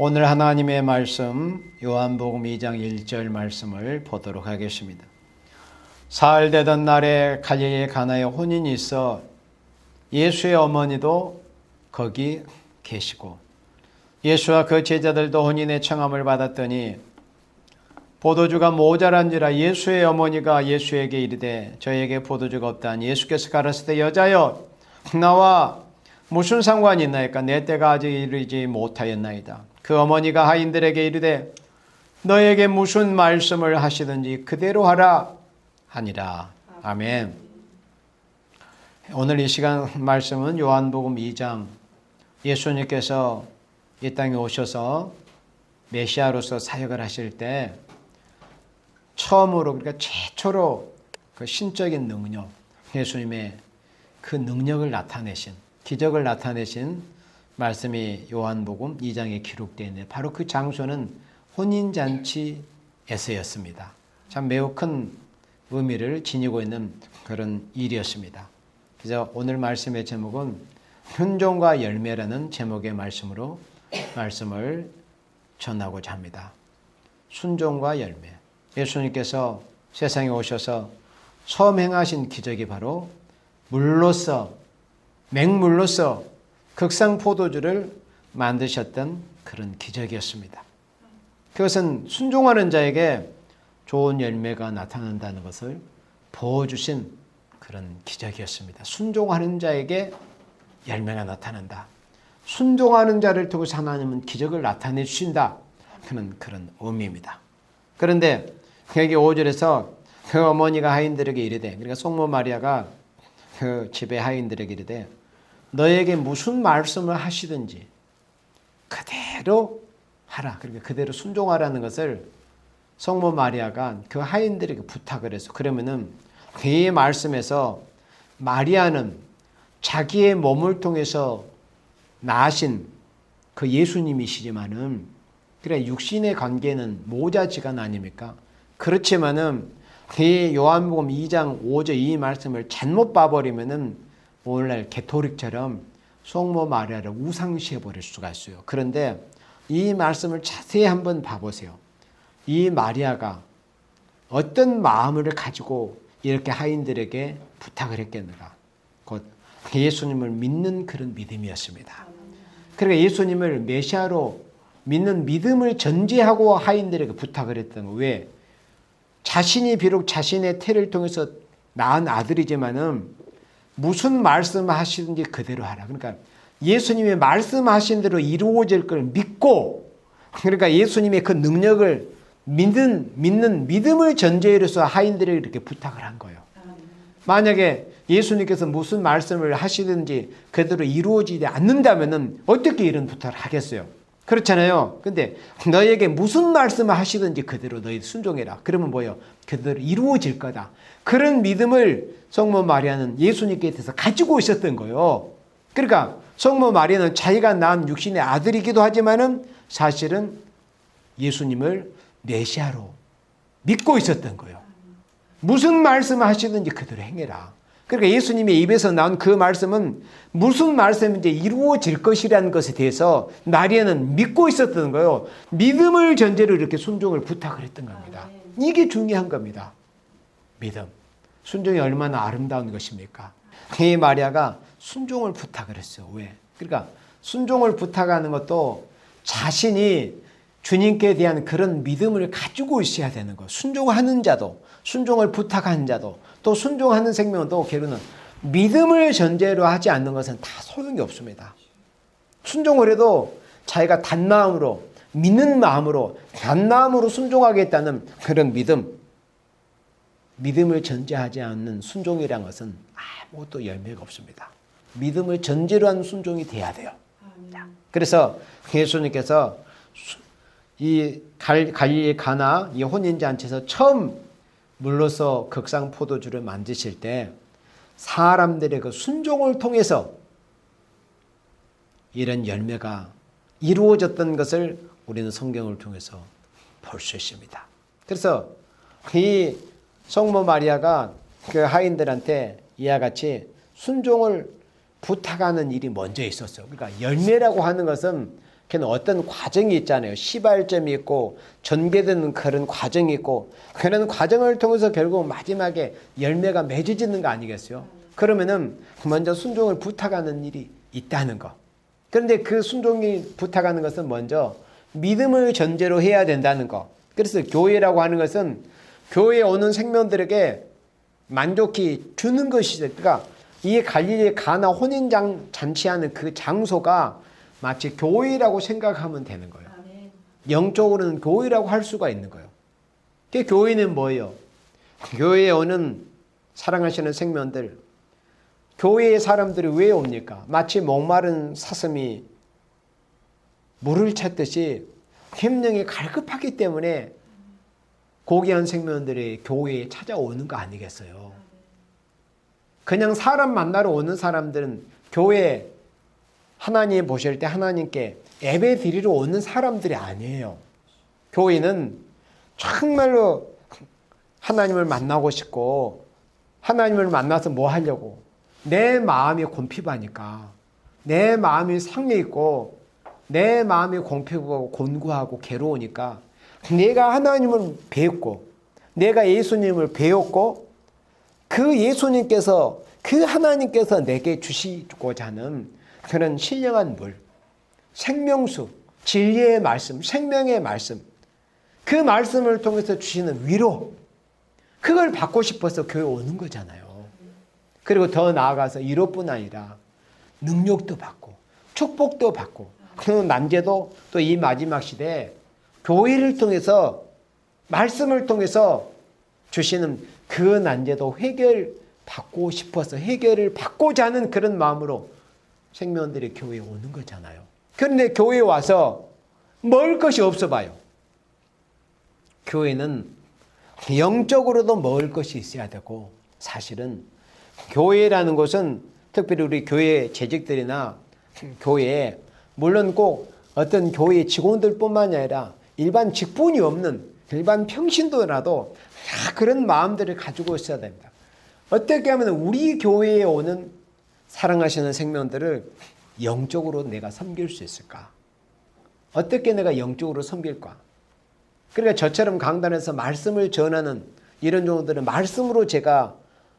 오늘 하나님의 말씀 요한복음 2장 1절 말씀을 보도록 하겠습니다. 사흘 되던 날에 갈릴리 가나에 혼인이 있어 예수의 어머니도 거기 계시고 예수와 그 제자들도 혼인의 청함을 받았더니 포도주가 모자란지라 예수의 어머니가 예수에게 이르되 저에게 포도주가 없다니 예수께서 가라사대 여자여 나와 무슨 상관이 있나이까 내 때가 아직 이르지 못하였나이다. 그 어머니가 하인들에게 이르되 너에게 무슨 말씀을 하시든지 그대로 하라 하니라. 아멘. 오늘 이 시간 말씀은 요한복음 2장 예수님께서 이 땅에 오셔서 메시아로서 사역을 하실 때 처음으로 그러니까 최초로 그 신적인 능력 예수님의 그 능력을 나타내신 기적을 나타내신 말씀이 요한복음 2장에 기록되어 있는데 바로 그 장소는 혼인잔치에서였습니다. 참 매우 큰 의미를 지니고 있는 그런 일이었습니다. 그래서 오늘 말씀의 제목은 순종과 열매라는 제목의 말씀으로 말씀을 전하고자 합니다. 순종과 열매. 예수님께서 세상에 오셔서 처음 행하신 기적이 바로 물로서 맹물로서 극상 포도주를 만드셨던 그런 기적이었습니다. 그것은 순종하는 자에게 좋은 열매가 나타난다는 것을 보여주신 그런 기적이었습니다. 순종하는 자에게 열매가 나타난다. 순종하는 자를 통해서 하나님은 기적을 나타내 주신다. 그런 의미입니다. 그런데 여기 5절에서 그 어머니가 하인들에게 이르되 그러니까 성모 마리아가 그 집의 하인들에게 이르되 너에게 무슨 말씀을 하시든지 그대로 하라. 그러니까 그대로 순종하라는 것을 성모 마리아가 그 하인들에게 부탁을 해서 그러면은 이 말씀에서 마리아는 자기의 몸을 통해서 낳으신 그 예수님이시지만은 그래 육신의 관계는 모자지간 아닙니까? 그렇지만은 이 요한복음 2장 5절 이 말씀을 잘못 봐버리면은 오늘날 개토릭처럼 성모 마리아를 우상시해 버릴 수가 있어요. 그런데 이 말씀을 자세히 한번 봐보세요. 이 마리아가 어떤 마음을 가지고 이렇게 하인들에게 부탁을 했겠는가? 곧 예수님을 믿는 그런 믿음이었습니다. 그러니까 예수님을 메시아로 믿는 믿음을 전제하고 하인들에게 부탁을 했던 거. 왜? 자신이 비록 자신의 태를 통해서 낳은 아들이지만은 무슨 말씀하시든지 그대로 하라. 그러니까 예수님의 말씀하신 대로 이루어질 걸 믿고 그러니까 예수님의 그 능력을 믿는 믿음을 전제로서 하인들에게 이렇게 부탁을 한 거예요. 만약에 예수님께서 무슨 말씀을 하시든지 그대로 이루어지지 않는다면은 어떻게 이런 부탁을 하겠어요? 그렇잖아요. 근데 너에게 무슨 말씀을 하시든지 그대로 너희 순종해라. 그러면 뭐예요? 그대로 이루어질 거다. 그런 믿음을 성모 마리아는 예수님께 대해서 가지고 있었던 거예요. 그러니까 성모 마리아는 자기가 낳은 육신의 아들이기도 하지만은 사실은 예수님을 메시아로 믿고 있었던 거예요. 무슨 말씀을 하시든지 그대로 행해라. 그러니까 예수님의 입에서 나온 그 말씀은 무슨 말씀인지 이루어질 것이라는 것에 대해서 마리아는 믿고 있었던 거예요. 믿음을 전제로 이렇게 순종을 부탁을 했던 겁니다. 이게 중요한 겁니다. 믿음. 순종이 얼마나 아름다운 것입니까? 이 마리아가 순종을 부탁을 했어요. 왜? 그러니까 순종을 부탁하는 것도 자신이 주님께 대한 그런 믿음을 가지고 있어야 되는 거예요. 순종하는 자도, 순종을 부탁하는 자도, 또 순종하는 생명은 또 결국은 믿음을 전제로 하지 않는 것은 다 소용이 없습니다. 순종을 해도 자기가 단마음으로, 믿는 마음으로, 단마음으로 순종하겠다는 그런 믿음을 전제하지 않는 순종이라는 것은 아무것도 열매가 없습니다. 믿음을 전제로 한 순종이 돼야 돼요. 그래서 예수님께서 이 갈릴리 가나 이 혼인잔치에서 처음 물로서 극상 포도주를 만드실 때 사람들의 그 순종을 통해서 이런 열매가 이루어졌던 것을 우리는 성경을 통해서 볼 수 있습니다. 그래서 이 성모 마리아가 그 하인들한테 이와 같이 순종을 부탁하는 일이 먼저 있었어요. 그러니까 열매라고 하는 것은 그는 어떤 과정이 있잖아요. 시발점이 있고 전개되는 그런 과정이 있고 그런 과정을 통해서 결국 마지막에 열매가 맺어지는 거 아니겠어요? 그러면은 먼저 순종을 부탁하는 일이 있다는 거. 그런데 그 순종이 부탁하는 것은 먼저 믿음을 전제로 해야 된다는 거. 그래서 교회라고 하는 것은 교회에 오는 생명들에게 만족히 주는 것이죠. 그러니까 이 갈릴리 가나 혼인 잔치하는 그 장소가 마치 교회라고 생각하면 되는 거예요. 영적으로는 교회라고 할 수가 있는 거예요. 그 교회는 뭐예요? 교회에 오는 사랑하시는 생명들, 교회의 사람들이 왜 옵니까? 마치 목마른 사슴이 물을 찾듯이 심령이 갈급하기 때문에 고귀한 생명들이 교회에 찾아오는 거 아니겠어요? 그냥 사람 만나러 오는 사람들은 교회에 하나님 보실 때 하나님께 예배 드리러 오는 사람들이 아니에요. 교회는 정말로 하나님을 만나고 싶고 하나님을 만나서 뭐 하려고? 내 마음이 곤핍하니까 내 마음이 상해 있고 내 마음이 공핍하고 곤고하고 괴로우니까 내가 하나님을 배웠고 내가 예수님을 배웠고 그 예수님께서 그 하나님께서 내게 주시고자 하는 그런 신령한 물, 생명수, 진리의 말씀, 생명의 말씀, 그 말씀을 통해서 주시는 위로, 그걸 받고 싶어서 교회 오는 거잖아요. 그리고 더 나아가서 위로뿐 아니라 능력도 받고 축복도 받고 그 난제도 또 이 마지막 시대에 교회를 통해서 말씀을 통해서 주시는 그 난제도 해결받고 싶어서 해결을 받고자 하는 그런 마음으로 생명들이 교회에 오는 거잖아요. 그런데 교회에 와서 먹을 것이 없어 봐요. 교회는 영적으로도 먹을 것이 있어야 되고 사실은 교회라는 것은 특별히 우리 교회 재직들이나 교회에 물론 꼭 어떤 교회 직원들뿐만이 아니라 일반 직분이 없는 일반 평신도라도 다 그런 마음들을 가지고 있어야 됩니다. 어떻게 하면 우리 교회에 오는 사랑하시는 생명들을 영적으로 내가 섬길 수 있을까? 어떻게 내가 영적으로 섬길까? 그러니까 저처럼 강단에서 말씀을 전하는 이런 종들은 말씀으로 제가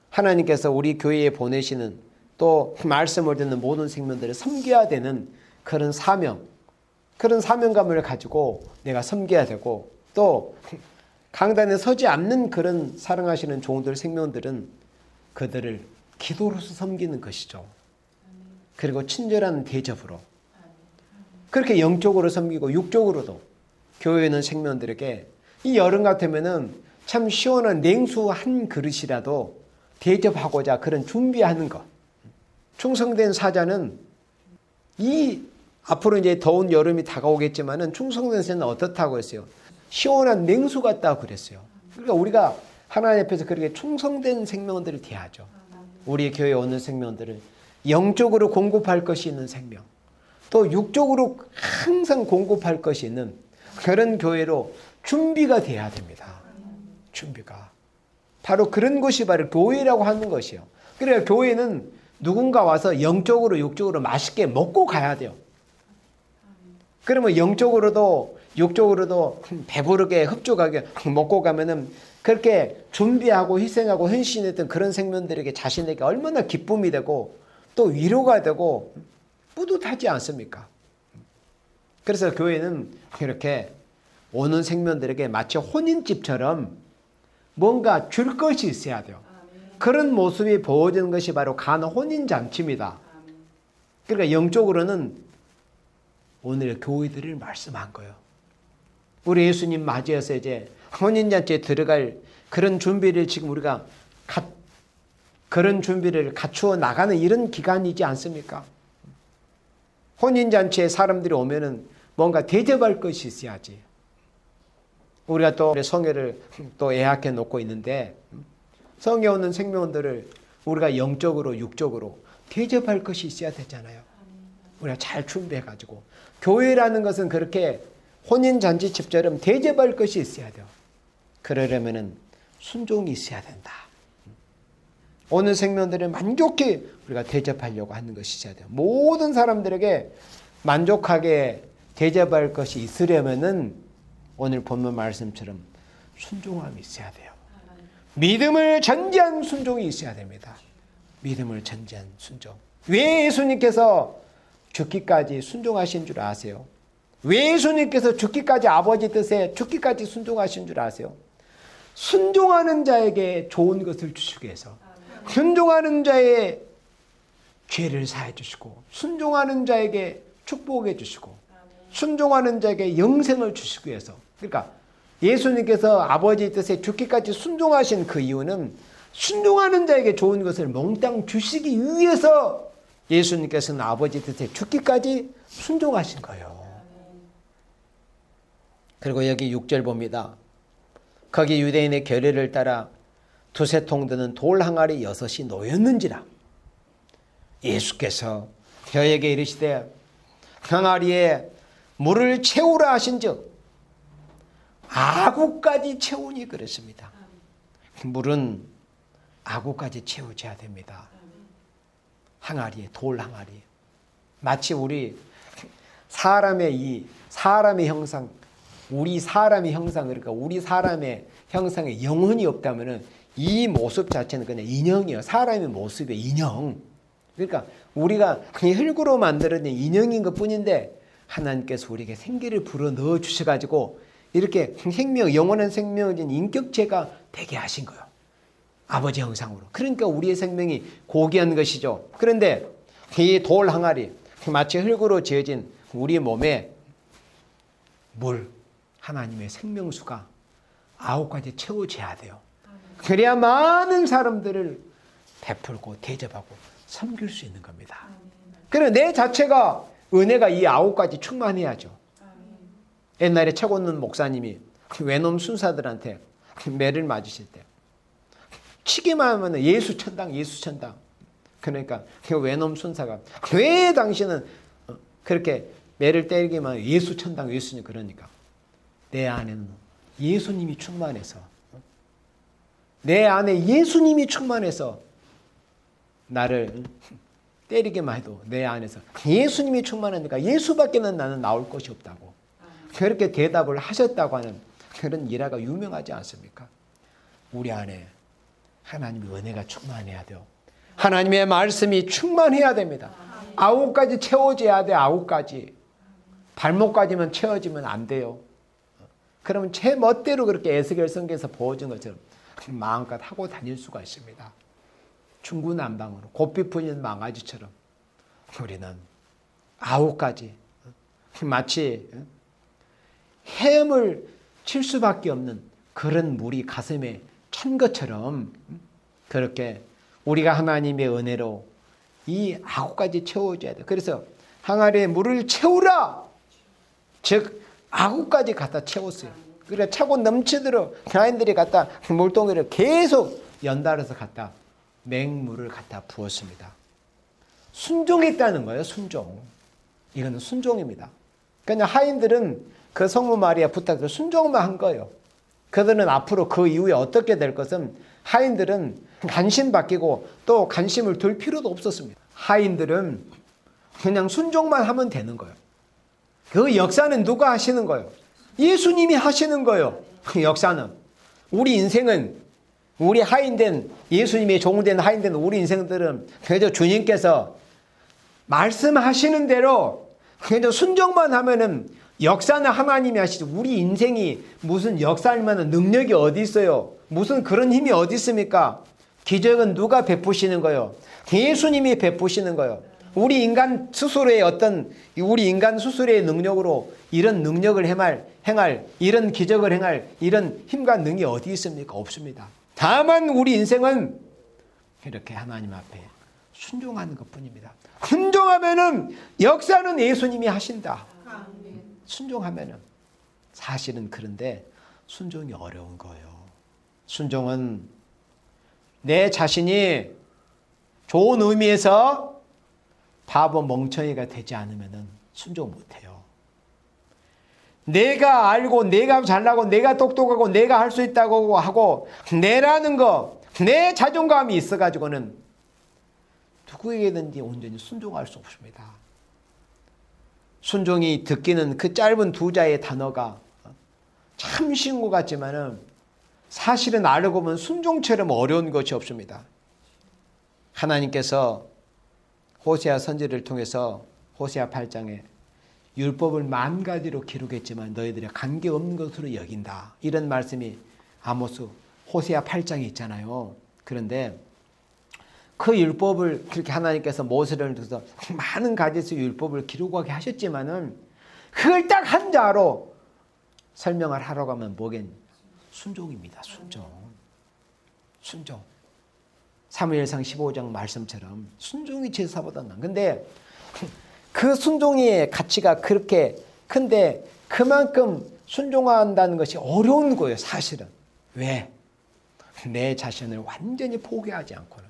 하나님께서 우리 교회에 보내시는 또 말씀을 듣는 모든 생명들을 섬겨야 되는 그런 사명, 그런 사명감을 가지고 내가 섬겨야 되고 또 강단에 서지 않는 그런 사랑하시는 종들 생명들은 그들을 기도로서 섬기는 것이죠. 그리고 친절한 대접으로 그렇게 영적으로 섬기고 육적으로도 교회는 생명들에게 이 여름 같으면은 참 시원한 냉수 한 그릇이라도 대접하고자 그런 준비하는 것. 충성된 사자는 이 앞으로 이제 더운 여름이 다가오겠지만은 충성된 사자는 어떻다고 했어요? 시원한 냉수 같다고 그랬어요. 그러니까 우리가 하나님 앞에서 그렇게 충성된 생명들을 대하죠. 우리 교회에 오는 생명들을 영적으로 공급할 것이 있는 생명, 또 육적으로 항상 공급할 것이 있는 그런 교회로 준비가 돼야 됩니다. 준비가. 바로 그런 것이 바로 교회라고 하는 것이에요. 그래야 교회는 누군가 와서 영적으로 육적으로 맛있게 먹고 가야 돼요. 그러면 영적으로도 육적으로도 배부르게 흡족하게 먹고 가면은 그렇게 준비하고 희생하고 헌신했던 그런 생명들에게 자신에게 얼마나 기쁨이 되고 또 위로가 되고 뿌듯하지 않습니까? 그래서 교회는 이렇게 오는 생명들에게 마치 혼인집처럼 뭔가 줄 것이 있어야 돼요. 그런 모습이 보여지는 것이 바로 가나 혼인잔치입니다. 그러니까 영적으로는 오늘 교회들을 말씀한 거예요. 우리 예수님 맞이해서 이제 혼인잔치에 들어갈 그런 준비를 지금 우리가 그런 준비를 갖추어 나가는 이런 기간이지 않습니까? 혼인잔치에 사람들이 오면은 뭔가 대접할 것이 있어야지. 우리가 또 성회를 또 예약해 놓고 있는데 성회 오는 생명들을 우리가 영적으로 육적으로 대접할 것이 있어야 되잖아요. 우리가 잘 준비해가지고 교회라는 것은 그렇게 혼인잔치집처럼 대접할 것이 있어야 돼요. 그러려면은 순종이 있어야 된다. 오는 생명들을 만족히 우리가 대접하려고 하는 것이 있어야 돼요. 모든 사람들에게 만족하게 대접할 것이 있으려면은 오늘 본문 말씀처럼 순종함이 있어야 돼요. 믿음을 전제한 순종이 있어야 됩니다. 믿음을 전제한 순종. 왜 예수님께서 죽기까지 순종하신 줄 아세요? 왜 예수님께서 죽기까지 아버지 뜻에 죽기까지 순종하신 줄 아세요? 순종하는 자에게 좋은 것을 주시기 위해서, 순종하는 자의 죄를 사해 주시고, 순종하는 자에게 축복해 주시고, 순종하는 자에게 영생을 주시기 위해서. 그러니까 예수님께서 아버지 뜻에 죽기까지 순종하신 그 이유는 순종하는 자에게 좋은 것을 몽땅 주시기 위해서 예수님께서는 아버지 뜻에 죽기까지 순종하신 거예요. 그리고 여기 6절 봅니다. 거기 유대인의 결례를 따라 두세 통 드는 돌 항아리 6이 놓였는지라. 예수께서 저에게 이르시되 항아리에 물을 채우라 하신즉 아구까지 채우니 그랬습니다. 물은 아구까지 채워져야 됩니다. 항아리에, 돌 항아리에. 마치 우리 사람의 형상, 우리 사람의 형상, 그러니까 우리 사람의 형상에 영혼이 없다면은 이 모습 자체는 그냥 인형이에요. 사람의 모습의 인형. 그러니까 우리가 그냥 흙으로 만들어낸 인형인 것 뿐인데 하나님께서 우리에게 생기를 불어 넣어 주셔가지고 이렇게 생명, 영원한 생명을 진 인격체가 되게 하신 거예요. 아버지 형상으로. 그러니까 우리의 생명이 고귀한 것이죠. 그런데 이 돌 항아리, 마치 흙으로 지어진 우리 몸에 물, 하나님의 생명수가 9가지 채워져야 돼요. 그래야 많은 사람들을 베풀고 대접하고 섬길 수 있는 겁니다. 그래 내 자체가 은혜가 이 9가지 충만해야죠. 옛날에 책 꽂는 목사님이 외놈 순사들한테 매를 맞으실 때 치기만 하면 예수 천당, 예수 천당. 그러니까 외놈 순사가 왜 당신은 그렇게 매를 때리기만 하면 예수 천당, 예수님. 그러니까 내 안에는 예수님이 충만해서, 내 안에 예수님이 충만해서 나를 때리기만 해도 내 안에서 예수님이 충만하니까 예수밖에는 나는 나올 것이 없다고 그렇게 대답을 하셨다고 하는 그런 일화가 유명하지 않습니까? 우리 안에 하나님의 은혜가 충만해야 돼요. 하나님의 말씀이 충만해야 됩니다. 9가지 채워져야 돼. 9가지. 발목까지만 채워지면 안 돼요. 그러면 제 멋대로 그렇게 에스겔 성경에서 보여준 것처럼 마음껏 하고 다닐 수가 있습니다. 중구난방으로 고삐 풀린 망아지처럼 우리는 9가지 마치 헤엄을 칠 수밖에 없는 그런 물이 가슴에 찬 것처럼 그렇게 우리가 하나님의 은혜로 이 9가지 채워줘야 돼. 그래서 항아리에 물을 채우라. 즉 9가지 갖다 채웠어요. 그래 차고 넘치도록 교인들이 갖다 물동이를 계속 연달아서 갖다 맹물을 갖다 부었습니다. 순종했다는 거예요. 순종. 이거는 순종입니다. 그냥 하인들은 그 성모 마리아 부탁대로 순종만 한 거예요. 그들은 앞으로 그 이후에 어떻게 될 것은 하인들은 관심 바뀌고 또 관심을 둘 필요도 없었습니다. 하인들은 그냥 순종만 하면 되는 거예요. 그 역사는 누가 하시는 거예요? 예수님이 하시는 거예요. 그 역사는. 우리 인생은 우리 하인된 예수님의 종된 하인된 우리 인생들은 그저 주님께서 말씀하시는 대로 그저 순종만 하면은 역사는 하나님이 하시죠. 우리 인생이 무슨 역사할 만한 능력이 어디 있어요? 무슨 그런 힘이 어디 있습니까? 기적은 누가 베푸시는 거예요? 예수님이 베푸시는 거예요. 우리 인간 스스로의 능력으로 이런 능력을 행할 이런 기적을 행할 이런 힘과 능이 어디 있습니까? 없습니다. 다만 우리 인생은 이렇게 하나님 앞에 순종하는 것뿐입니다. 순종하면은 역사는 예수님이 하신다. 순종하면은 사실은 그런데 순종이 어려운 거예요. 순종은 내 자신이 좋은 의미에서 바보 멍청이가 되지 않으면은 순종 못해요. 내가 알고 내가 잘나고 내가 똑똑하고 내가 할 수 있다고 하고 내라는 거, 내 자존감이 있어가지고는 누구에게든지 온전히 순종할 수 없습니다. 순종이 듣기는 그 짧은 두 자의 단어가 참 쉬운 것 같지만은 사실은 알고 보면 순종처럼 어려운 것이 없습니다. 하나님께서 호세아 선지를 통해서 호세아 8장에 율법을 10,000가지로 기록했지만 너희들의 관계없는 것으로 여긴다. 이런 말씀이 아모스 호세아 8장에 있잖아요. 그런데 그 율법을 그렇게 하나님께서 모세를 통해서 많은 가지에서 율법을 기록하게 하셨지만은 그걸 딱 한 자로 설명을 하라고 하면 뭐겠니? 순종입니다. 순종. 사무엘상 15장 말씀처럼 순종이 제사보다 난. 근데 그 순종의 가치가 그렇게 큰데 그만큼 순종한다는 것이 어려운 거예요. 사실은. 왜? 내 자신을 완전히 포기하지 않고는,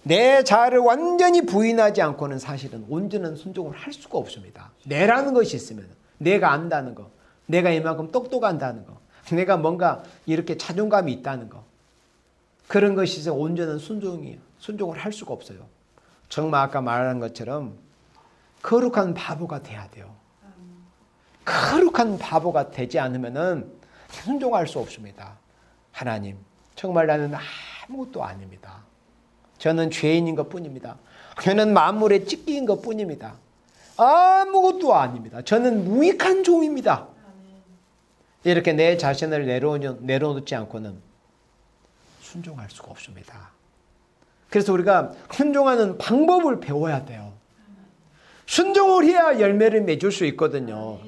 내 자아를 완전히 부인하지 않고는 사실은 온전한 순종을 할 수가 없습니다. 내라는 것이 있으면, 내가 안다는 거, 내가 이만큼 똑똑한다는 거, 내가 뭔가 이렇게 자존감이 있다는 거, 그런 것이 있어 온전한 순종을 할 수가 없어요. 정말 아까 말한 것처럼 거룩한 바보가 돼야 돼요. 거룩한 바보가 되지 않으면은 순종할 수 없습니다. 하나님, 정말 나는 아무것도 아닙니다. 저는 죄인인 것 뿐입니다. 저는 만물의 찢기인 것 뿐입니다. 아무것도 아닙니다. 저는 무익한 종입니다. 이렇게 내 자신을 내려놓지 않고는 순종할 수가 없습니다. 그래서 우리가 순종하는 방법을 배워야 돼요. 순종을 해야 열매를 맺을 수 있거든요.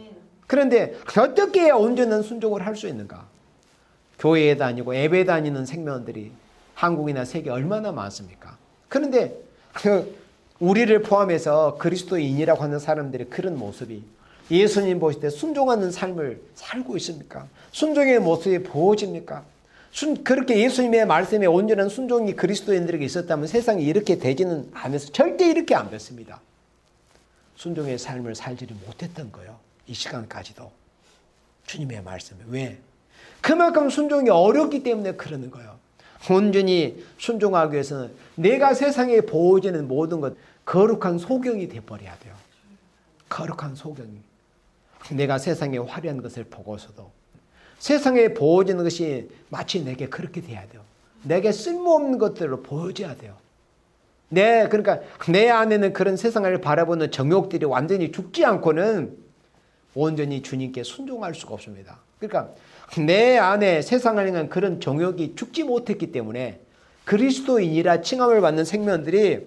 그런데 어떻게 해야 온전한 순종을 할 수 있는가? 교회에 다니고 예배 다니는 생명들이 한국이나 세계 얼마나 많습니까? 그런데 우리를 포함해서 그리스도인이라고 하는 사람들의 그런 모습이 예수님 보실 때 순종하는 삶을 살고 있습니까? 순종의 모습이 보여집니까? 그렇게 예수님의 말씀에 온전한 순종이 그리스도인들에게 있었다면 세상이 이렇게 되지는 않아서 절대 이렇게 안 됐습니다. 순종의 삶을 살지를 못했던 거예요. 이 시간까지도. 주님의 말씀에. 왜? 그만큼 순종이 어렵기 때문에 그러는 거예요. 온전히 순종하기 위해서는 내가 세상에 보여지는 모든 것, 거룩한 소경이 되어버려야 돼요. 거룩한 소경이. 내가 세상에 화려한 것을 보고서도 세상에 보여지는 것이 마치 내게 그렇게 돼야 돼요. 내게 쓸모없는 것들로 보여져야 돼요. 그러니까 내 안에는 그런 세상을 바라보는 정욕들이 완전히 죽지 않고는 온전히 주님께 순종할 수가 없습니다. 그러니까 내 안에 세상을 향한 그런 정욕이 죽지 못했기 때문에 그리스도인이라 칭함을 받는 생명들이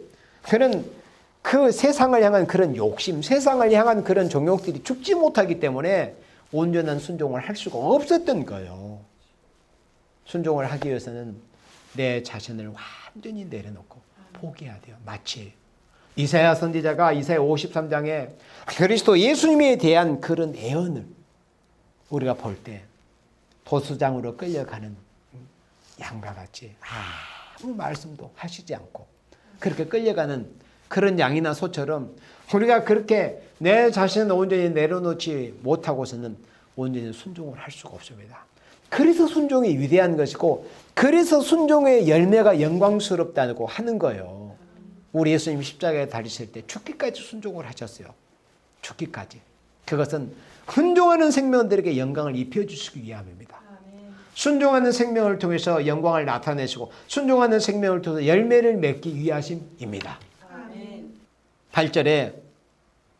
그 세상을 향한 그런 욕심, 세상을 향한 그런 정욕들이 죽지 못하기 때문에 온전한 순종을 할 수가 없었던 거예요. 순종을 하기 위해서는 내 자신을 완전히 내려놓고 포기해야 돼요. 마치 이사야 선지자가 이사야 53장에 그리스도 예수님에 대한 그런 애언을 우리가 볼 때 도수장으로 끌려가는 양과 같이 아무 말씀도 하시지 않고 그렇게 끌려가는 그런 양이나 소처럼 우리가 그렇게 내 자신을 온전히 내려놓지 못하고서는 온전히 순종을 할 수가 없습니다. 그래서 순종이 위대한 것이고 그래서 순종의 열매가 영광스럽다고 하는 거예요. 우리 예수님 십자가에 달리실 때 죽기까지 순종을 하셨어요. 죽기까지. 그것은 순종하는 생명들에게 영광을 입혀주시기 위함입니다. 순종하는 생명을 통해서 영광을 나타내시고 순종하는 생명을 통해서 열매를 맺기 위하심입니다. 8절에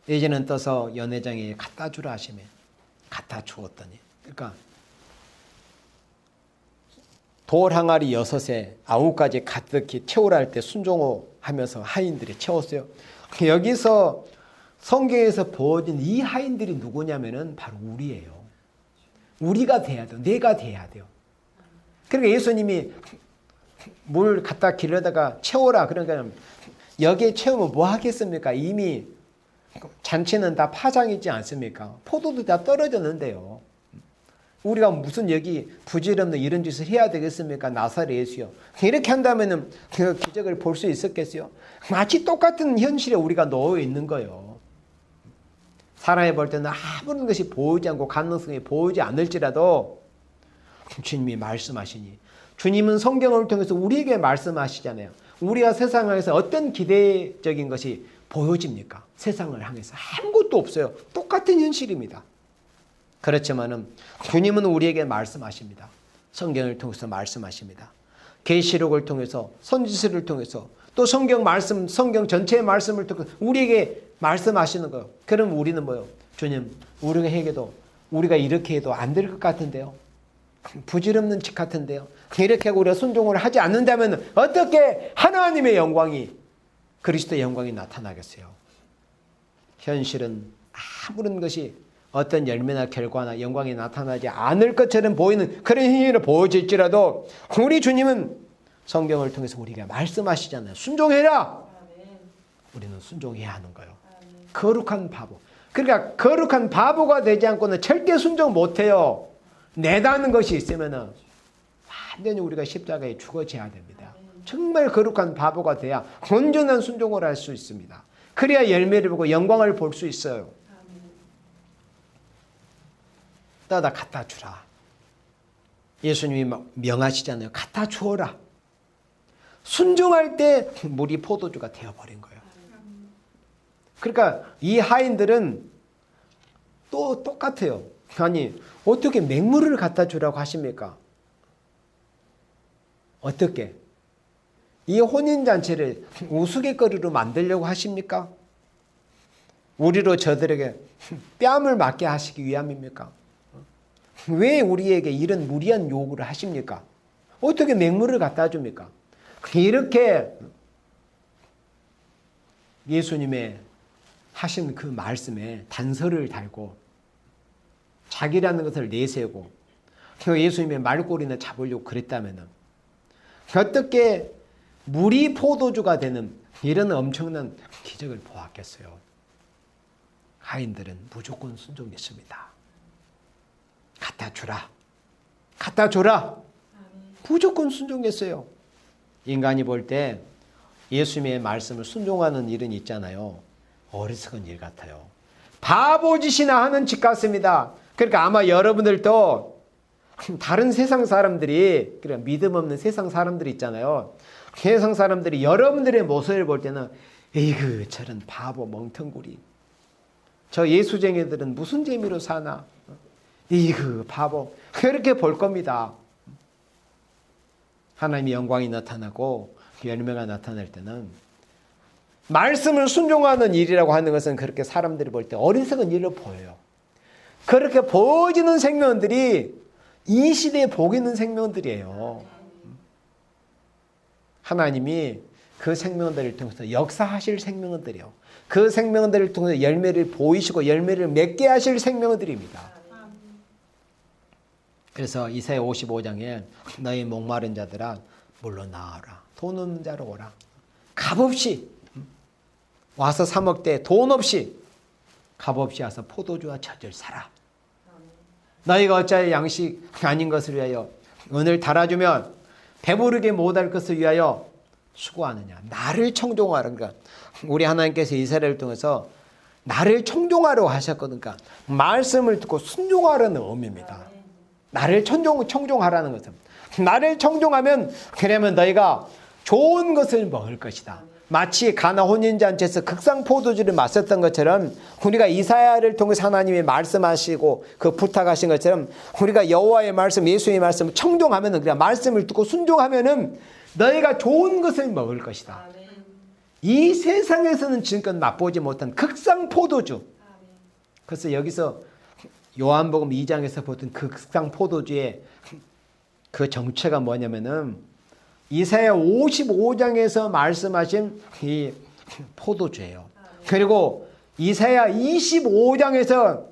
이제는 떠서 연회장에 갖다 주라 하시며 갖다 주었더니, 그러니까 돌 항아리 6에 9가지 가득히 채우라 할 때 순종하면서 하인들이 채웠어요. 여기서 성경에서 보여진 이 하인들이 누구냐면은 바로 우리예요. 우리가 돼야 돼요. 내가 돼야 돼요. 그러니까 예수님이 물 갖다 길러다가 채워라. 그러니까 여기에 채우면 뭐 하겠습니까? 이미 잔치는 다 파장이지 않습니까? 포도도 다 떨어졌는데요. 우리가 무슨 여기 부질없는 이런 짓을 해야 되겠습니까? 나사렛 예수요. 이렇게 한다면은 그 기적을 볼 수 있었겠어요? 마치 똑같은 현실에 우리가 놓여 있는 거예요. 사람이 볼 때는 아무런 것이 보이지 않고 가능성이 보이지 않을지라도 주님이 말씀하시니, 주님은 성경을 통해서 우리에게 말씀하시잖아요. 우리가 세상에서 어떤 기대적인 것이 보여집니까? 세상을 향해서 아무것도 없어요. 똑같은 현실입니다. 그렇지만은 주님은 우리에게 말씀하십니다. 성경을 통해서 말씀하십니다. 계시록을 통해서, 선지서를 통해서, 또 성경 말씀, 성경 전체의 말씀을 통해서 우리에게 말씀하시는 거예요. 그럼 우리는 뭐예요? 주님, 우리가 이렇게 해도 안 될 것 같은데요. 부질없는 짓 같은데요. 이렇게 하고 우리가 순종을 하지 않는다면 어떻게 하나님의 영광이, 그리스도의 영광이 나타나겠어요? 현실은 아무런 것이 어떤 열매나 결과나 영광이 나타나지 않을 것처럼 보이는 그런 현실을 보여질지라도 우리 주님은 성경을 통해서 우리가 말씀하시잖아요. 순종해라. 우리는 순종해야 하는 거예요. 거룩한 바보. 그러니까 거룩한 바보가 되지 않고는 절대 순종 못해요. 내다는 것이 있으면은 완전히 우리가 십자가에 죽어져야 됩니다. 정말 거룩한 바보가 돼야 온전한 순종을 할 수 있습니다. 그래야 열매를 보고 영광을 볼 수 있어요. 나다 갖다 주라. 예수님이 명하시잖아요. 갖다 주어라. 순종할 때 물이 포도주가 되어버린 거예요. 그러니까 이 하인들은 또 똑같아요. 아니 어떻게 맹물을 갖다 주라고 하십니까? 어떻게? 이 혼인잔치를 우스갯거리로 만들려고 하십니까? 우리로 저들에게 뺨을 맞게 하시기 위함입니까? 왜 우리에게 이런 무리한 요구를 하십니까? 어떻게 맹물을 갖다 줍니까? 이렇게 예수님의 하신 그 말씀에 단서를 달고 자기라는 것을 내세우고 예수님의 말꼬리나 잡으려고 그랬다면 어떻게 물이 포도주가 되는 이런 엄청난 기적을 보았겠어요? 하인들은 무조건 순종했습니다. 갖다 주라. 갖다 줘라. 무조건 순종했어요. 인간이 볼 때 예수님의 말씀을 순종하는 일은 있잖아요. 어리석은 일 같아요. 바보짓이나 하는 짓 같습니다. 그러니까 아마 여러분들도 다른 세상 사람들이, 그러니까 믿음 없는 세상 사람들이 있잖아요. 세상 사람들이 여러분들의 모습을 볼 때는 에이그 저런 바보 멍텅구리, 저 예수쟁이들은 무슨 재미로 사나, 에이그 바보, 그렇게 볼 겁니다. 하나님의 영광이 나타나고 열매가 나타날 때는 말씀을 순종하는 일이라고 하는 것은 그렇게 사람들이 볼 때 어리석은 일로 보여요. 그렇게 보여지는 생명들이 이 시대에 복 있는 생명들이에요. 하나님이 그 생명들을 통해서 역사하실 생명들이요. 그 생명들을 통해서 열매를 보이시고 열매를 맺게 하실 생명들입니다. 그래서 이사야 55장에 너희 목마른 자들아 물러나와라. 돈 없는 자로 오라. 값없이 와서 사 먹되 돈 없이 값없이 와서 포도주와 젖을 사라. 너희가 어찌하여 양식 아닌 것을 위하여 은을 달아주면 배부르게 못할 것을 위하여 수고하느냐. 나를 청종하라. 그러니까 우리 하나님께서 이스라엘을 통해서 나를 청종하라고 하셨거든. 그러니까 말씀을 듣고 순종하라는 의미입니다. 나를 청종하라는 것은 나를 청종하면 그러면 너희가 좋은 것을 먹을 것이다. 마치 가나 혼인잔치에서 극상 포도주를 마셨던 것처럼 우리가 이사야를 통해서 하나님이 말씀하시고 그 부탁하신 것처럼 우리가 여호와의 말씀, 예수의 말씀을 청종하면은, 그냥 말씀을 듣고 순종하면은 너희가 좋은 것을 먹을 것이다. 이 세상에서는 지금껏 맛보지 못한 극상 포도주. 그래서 여기서 요한복음 2장에서 보던 그 극상 포도주의 그 정체가 뭐냐면은 이사야 55장에서 말씀하신 이 포도주예요. 그리고 이사야 25장에서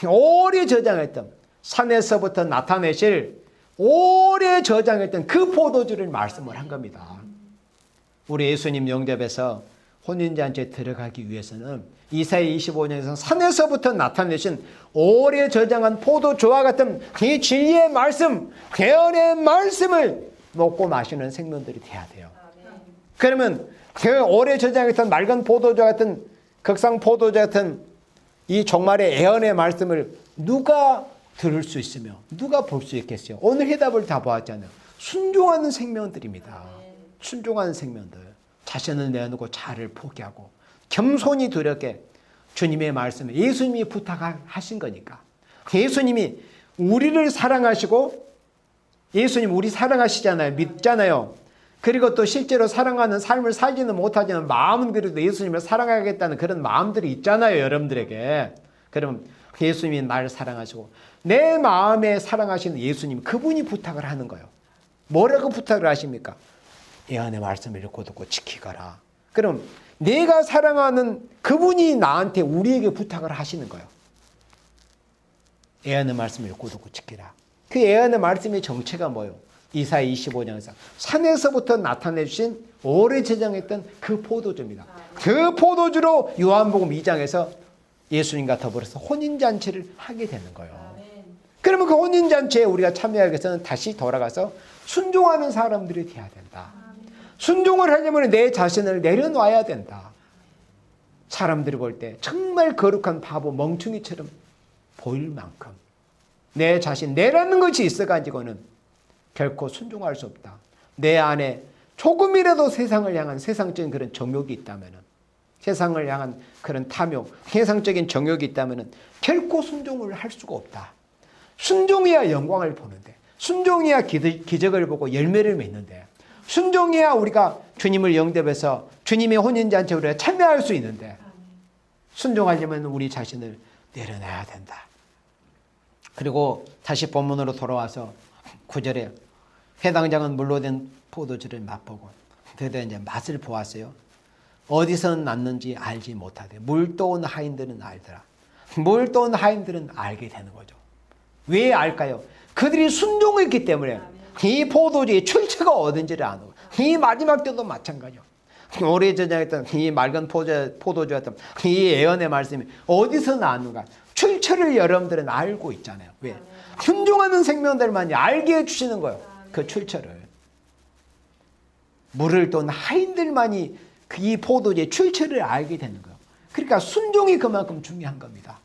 오래 저장했던, 산에서부터 나타내실 오래 저장했던 그 포도주를 말씀을 한 겁니다. 우리 예수님 영접에서 혼인잔치에 들어가기 위해서는 이사야 25장에서 산에서부터 나타내신 오래 저장한 포도주와 같은 이 진리의 말씀, 예언의 말씀을 먹고 마시는 생명들이 돼야 돼요. 그러면 그 오래 저장했던 맑은 포도주 같은, 극상 포도주 같은 이 종말의 예언의 말씀을 누가 들을 수 있으며 누가 볼 수 있겠어요? 오늘 해답을 다 보았잖아요. 순종하는 생명들입니다. 순종하는 생명들. 자신을 내어놓고 자를 포기하고 겸손히 두렵게 주님의 말씀을 예수님이 부탁하신 거니까. 예수님이 우리를 사랑하시고 예수님 우리 사랑하시잖아요. 믿잖아요. 그리고 또 실제로 사랑하는 삶을 살지는 못하지만 마음은 그래도 예수님을 사랑하겠다는 그런 마음들이 있잖아요. 여러분들에게. 그러면 예수님이 나를 사랑하시고 내 마음에 사랑하시는 예수님 그분이 부탁을 하는 거예요. 뭐라고 부탁을 하십니까? 예언의 말씀을 읽고 듣고 지키거라. 그럼 내가 사랑하는 그분이 나한테 우리에게 부탁을 하시는 거예요. 예언의 말씀을 읽고 듣고 지키라. 그 예언의 말씀의 정체가 뭐예요? 이사야 25장에서 산에서부터 나타내 주신 오래 저장했던 그 포도주입니다. 그 포도주로 요한복음 2장에서 예수님과 더불어서 혼인잔치를 하게 되는 거예요. 그러면 그 혼인잔치에 우리가 참여하기 위해서는 다시 돌아가서 순종하는 사람들이 돼야 된다. 순종을 하려면 내 자신을 내려놔야 된다. 사람들이 볼 때 정말 거룩한 바보 멍충이처럼 보일 만큼 내 자신 내라는 것이 있어가지고는 결코 순종할 수 없다. 내 안에 조금이라도 세상을 향한 세상적인 그런 정욕이 있다면 세상을 향한 그런 탐욕, 세상적인 정욕이 있다면 결코 순종을 할 수가 없다. 순종해야 영광을 보는데 순종해야 기적을 보고 열매를 맺는데 순종해야 우리가 주님을 영접해서 주님의 혼인잔치에 우리가 참여할 수 있는데 순종하려면 우리 자신을 내려놔야 된다. 그리고 다시 본문으로 돌아와서 9절에 회당장은 물로 된 포도주를 맛보고 드디어 이제 맛을 보았어요. 어디서 났는지 알지 못하되 물 떠온 하인들은 알더라. 물 떠온 하인들은 알게 되는 거죠. 왜 알까요? 그들이 순종했기 때문에 이 포도주의 출처가 어딘지를 아는 거예요. 이 마지막 때도 마찬가지요. 오래 저장했던 이 맑은 포도주였던 이 예언의 말씀이 어디서 나왔는가? 출처를 여러분들은 알고 있잖아요. 왜? 순종하는 생명들만이 알게 해주시는 거예요. 그 출처를. 물을 떤 하인들만이 이 포도주의 출처를 알게 되는 거예요. 그러니까 순종이 그만큼 중요한 겁니다.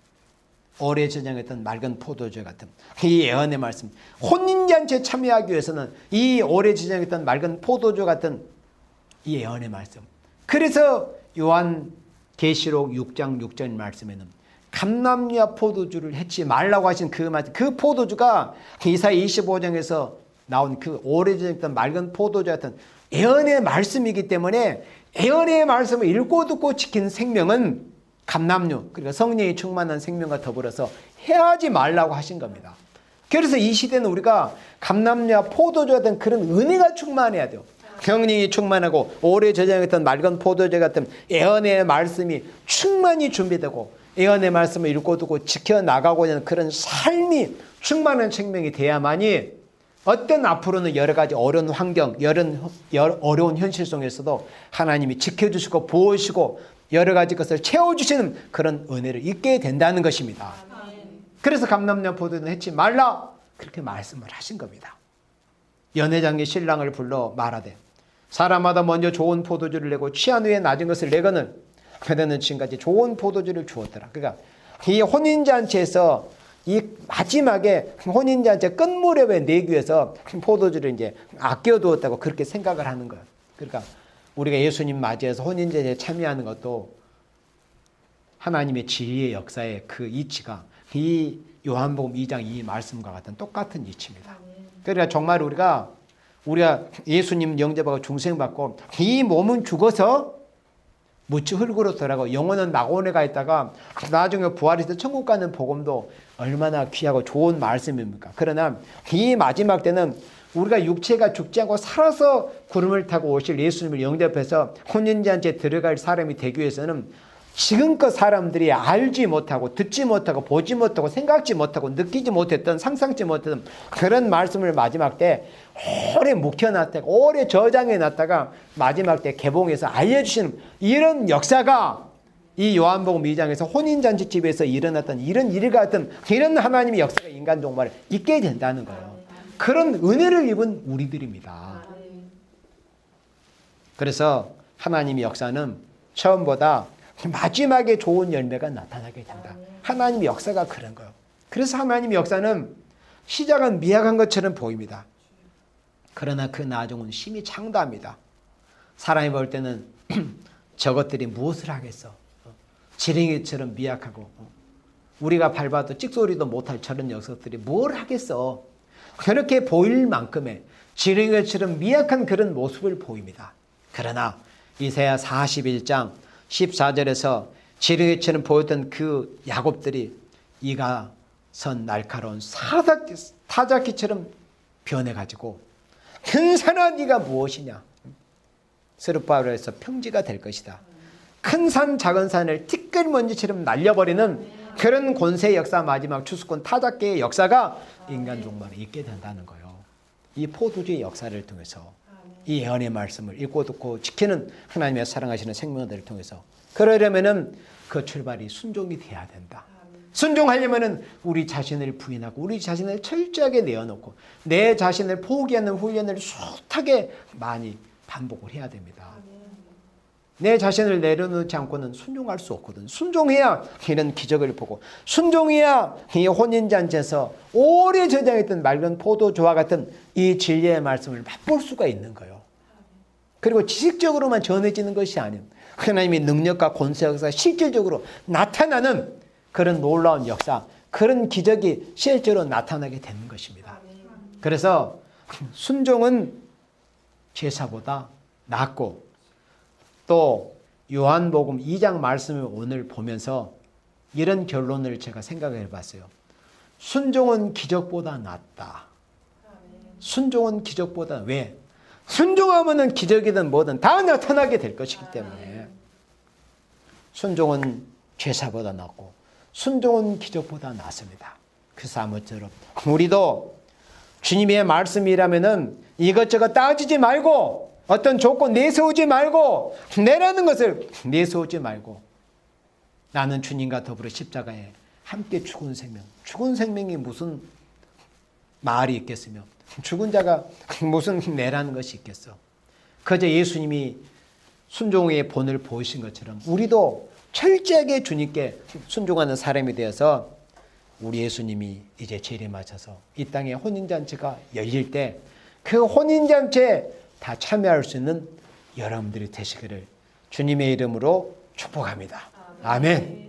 오래 저장했던 맑은 포도주 같은 이 예언의 말씀. 혼인잔치에 참여하기 위해서는 이 오래 저장했던 맑은 포도주 같은 이 예언의 말씀. 그래서 요한 계시록 6장 6절 말씀에는 감람유와 포도주를 해치 말라고 하신 그 말씀, 그 포도주가 이사야 25장에서 나온 그 오래 저장했던 맑은 포도주 같은 예언의 말씀이기 때문에 예언의 말씀을 읽고 듣고 지키는 생명은 감람유, 그러니까 성령이 충만한 생명과 더불어서 해하지 말라고 하신 겁니다. 그래서 이 시대는 우리가 감람유와 포도주 같은 그런 은혜가 충만해야 돼요. 성령이 충만하고 오래 저장했던 맑은 포도주 같은 예언의 말씀이 충만히 준비되고 예언의 말씀을 읽고 듣고 지켜나가고자 하는 그런 삶이 충만한 생명이 돼야만이 어떤 앞으로는 여러 가지 어려운 환경, 어려운 현실 속에서도 하나님이 지켜주시고 보호하시고 여러 가지 것을 채워주시는 그런 은혜를 잊게 된다는 것입니다. 그래서 감람유 포도주는 해치 말라 그렇게 말씀을 하신 겁니다. 연회장의 신랑을 불러 말하되 사람마다 먼저 좋은 포도주를 내고 취한 후에 낮은 것을 내거늘 그대는 지금까지 좋은 포도주를 주었더라. 그러니까 이 혼인잔치에서 이 마지막에 혼인잔치 끝무렵에 내기 위해서 포도주를 이제 아껴두었다고 그렇게 생각을 하는 거예요. 그러니까 우리가 예수님 맞이해서 혼인잔치에 참여하는 것도 하나님의 지혜의 역사의 그 이치가 이 요한복음 2장 이 말씀과 같은 똑같은 이치입니다. 그러니까 정말 우리가 예수님 영접하고 중생받고 이 몸은 죽어서 무치 흙으로 돌아가고 영혼은 낙원에 가 있다가 나중에 부활해서 천국 가는 복음도 얼마나 귀하고 좋은 말씀입니까? 그러나 이 마지막 때는 우리가 육체가 죽지 않고 살아서 구름을 타고 오실 예수님을 영접해서 혼인잔치에 들어갈 사람이 되기 위해서는 지금껏 사람들이 알지 못하고 듣지 못하고 보지 못하고 생각지 못하고 느끼지 못했던 상상치 못했던 그런 말씀을 마지막 때 오래 묵혀놨다가 오래 저장해놨다가 마지막 때 개봉해서 알려주시는 이런 역사가 이 요한복음 2장에서 혼인잔치집에서 일어났던 이런 일 같은 이런 하나님의 역사가 인간 종말에 있게 된다는 거예요. 그런 은혜를 입은 우리들입니다. 그래서 하나님의 역사는 처음보다 마지막에 좋은 열매가 나타나게 된다. 하나님의 역사가 그런 거예요. 그래서 하나님의 역사는 시작은 미약한 것처럼 보입니다. 그러나 그 나중은 심히 장대합니다. 사람이 볼 때는 저것들이 무엇을 하겠어? 지렁이처럼 미약하고 우리가 밟아도 찍소리도 못할 저런 녀석들이 뭘 하겠어? 그렇게 보일 만큼의 지렁이처럼 미약한 그런 모습을 보입니다. 그러나 이사야 41장 14절에서 지렁이처럼 보였던 그 야곱들이 이가 선 날카로운 타작기처럼 변해가지고 큰 네가 무엇이냐? 스룹바벨에서 평지가 될 것이다. 큰 산 작은 산을 티끌먼지처럼 날려버리는 그런 권세의 역사, 마지막 추수권 타작계의 역사가 인간 종말에 있게 된다는 거예요. 이 포도주의 역사를 통해서 이 예언의 말씀을 읽고 듣고 지키는 하나님의 사랑하시는 생명들을 통해서 그러려면은 그 출발이 순종이 돼야 된다. 순종하려면은 우리 자신을 부인하고 우리 자신을 철저하게 내어놓고 내 자신을 포기하는 훈련을 숱하게 많이 반복을 해야 됩니다. 내 자신을 내려놓지 않고는 순종할 수 없거든. 순종해야 이런 기적을 보고 순종해야 이 혼인잔치에서 오래 저장했던 맑은 포도주와 같은 이 진리의 말씀을 맛볼 수가 있는 거예요. 그리고 지식적으로만 전해지는 것이 아닌 하나님의 능력과 권세 역사가 실질적으로 나타나는 그런 놀라운 역사, 그런 기적이 실제로 나타나게 되는 것입니다. 그래서 순종은 제사보다 낫고 또 요한복음 2장 말씀을 오늘 보면서 이런 결론을 제가 생각해 봤어요. 순종은 기적보다 낫다. 순종은 기적보다 왜? 순종하면은 기적이든 뭐든 다 나타나게 될 것이기 때문에 순종은 제사보다 낫고 순종은 기적보다 낫습니다. 그래서 아무쪼록 우리도 주님의 말씀이라면은 이것저것 따지지 말고 어떤 조건 내세우지 말고 내라는 것을 내세우지 말고 나는 주님과 더불어 십자가에 함께 죽은 생명. 죽은 생명이 무슨 말이 있겠으며 죽은 자가 무슨 내라는 것이 있겠어. 그저 예수님이 순종의 본을 보이신 것처럼 우리도 철저하게 주님께 순종하는 사람이 되어서 우리 예수님이 이제 재림하셔서 이 땅에 혼인잔치가 열릴 때 그 혼인잔치에 다 참여할 수 있는 여러분들이 되시기를 주님의 이름으로 축복합니다. 아멘.